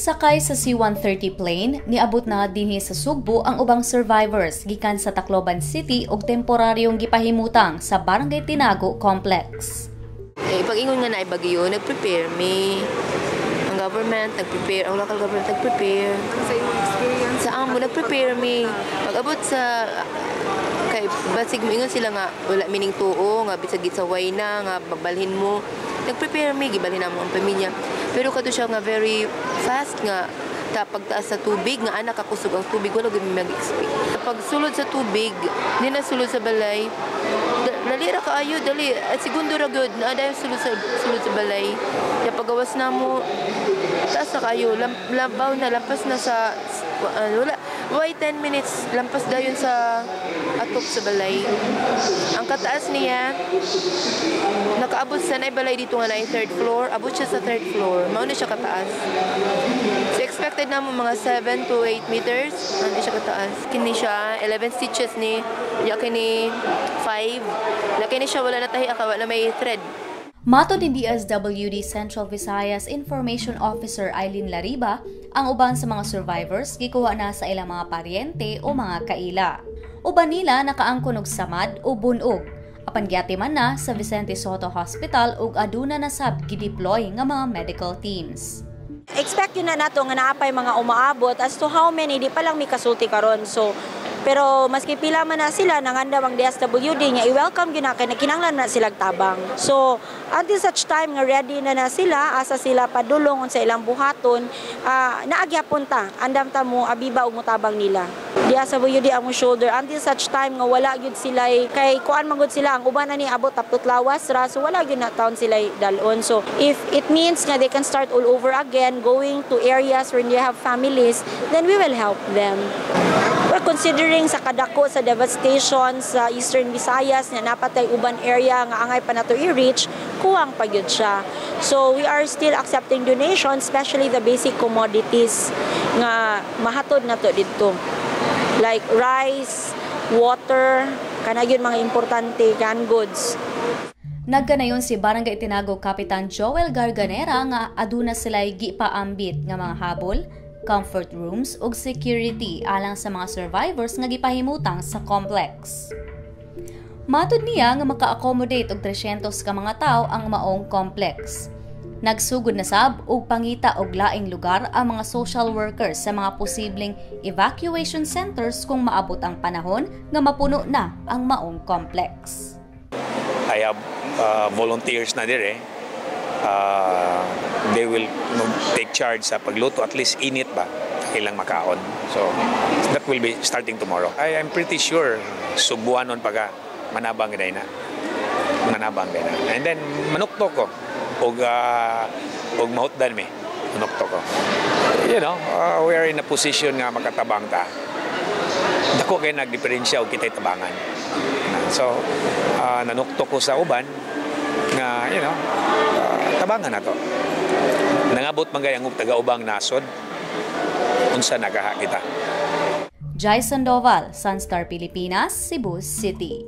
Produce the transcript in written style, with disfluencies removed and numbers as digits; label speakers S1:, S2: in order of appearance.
S1: Sakay sa C-130 plane, niabot na dinhi sa Sugbo ang ubang survivors gikan sa Tacloban City ug temporaryong gipahimutang sa Barangay Tinago Complex.
S2: Pag-ingon nga na bagyo, nag-prepare me. Ang government nag-prepare, ang local government nag-prepare.
S3: Sa iyong experience?
S2: Sa amo, nag-prepare me. Pag-abot sa kay basig moingon sila nga wala mining tuo nga bisag gitsaway na nga mabalhin mo. Nag-prepare me gibalhin namo ang pamilya. Pero kato siya nga very fast nga pagtaas sa tubig nga anak kakusog ang tubig wala gyud mag-expect. Pag sulod sa tubig, di na sulod sa balay. Dali ra kaayo dali at segundo ra gyud na dayon sulod sa balay. Ya pagawas na mo taas na kayo labaw na lampas na sa wala why 10 minutes lampas dayon sa atop sa balay. Ang kataas niya nakaabot sa nay balay dito nga na 3rd floor, abot siya sa 3rd floor. Mao na siya kataas. So expected na mo mga 7 to 8 meters ano siya kataas. Kini siya 11 stitches ni ya kini 5. Laki ni siya wala na tahi wala may thread.
S1: Matod ni DSWD Central Visayas Information Officer Eileen Lariba, ang uban sa mga survivors gikuha na sa ilang mga paryente o mga kaila. Uban nila nakaangkon og samad o bunog. Apan giatiman na sa Vicente Soto Hospital ug aduna na sab gideploy nga mga medical teams.
S4: Expect yun na nato nga naapay mga umaabot as to how many di pa lang may kasulti karon. So pero maski pila man na sila nanganda ang DSWD nga i-welcome gyud na kay kinahanglan na sila tabang. So until such time nga ready na sila asa sila padulong sa ilang buhaton naagyapon ta andam ta mo abiba og mutabang nila. DSWD ang shoulder until such time nga wala gyud sila kay kuan magud sila ang uban na ni abot tapot lawas ra so wala gyud na taon sila dalon. So if it means nga they can start all over again going to areas where they have families then we will help them. We're considering sa kadako sa devastation sa Eastern Visayas na napatay uban area nga angay pa nato i-reach, kuwang pa gyud siya. So we are still accepting donations, especially the basic commodities nga mahatod nato didto. Like rice, water, kana gyud mga importante canned goods.
S1: Nagkanayon si Barangay Tinago Kapitan Joel Garganera nga aduna sila'y gipaambit nga mga habol, comfort rooms ug security alang sa mga survivors nga gipahimutang sa complex. Matud niya nga maka-accommodate og 300 ka mga tawo ang maong complex. Nagsugod na sab og pangita og laing lugar ang mga social workers sa mga posibleng evacuation centers kung maabot ang panahon nga mapuno na ang maong complex.
S5: I have volunteers na dire. They will take charge sa pagluto, at least init ba ilang makaon. So that will be starting tomorrow. I am pretty sure subuanon pagka manabang gid na. And then manukto ko og mahutdan mi. Manukto ko. You know, we are in a position nga makatabang ta. Dako kay nagdiferensya og kitay tabangan. So nanukto ko sa uban nga you know tabangan na to. Nangabot man gayang taga-ubang nasod unsa nagaha kita.
S1: Jai Sandoval, Sunstar Pilipinas, Cebu City.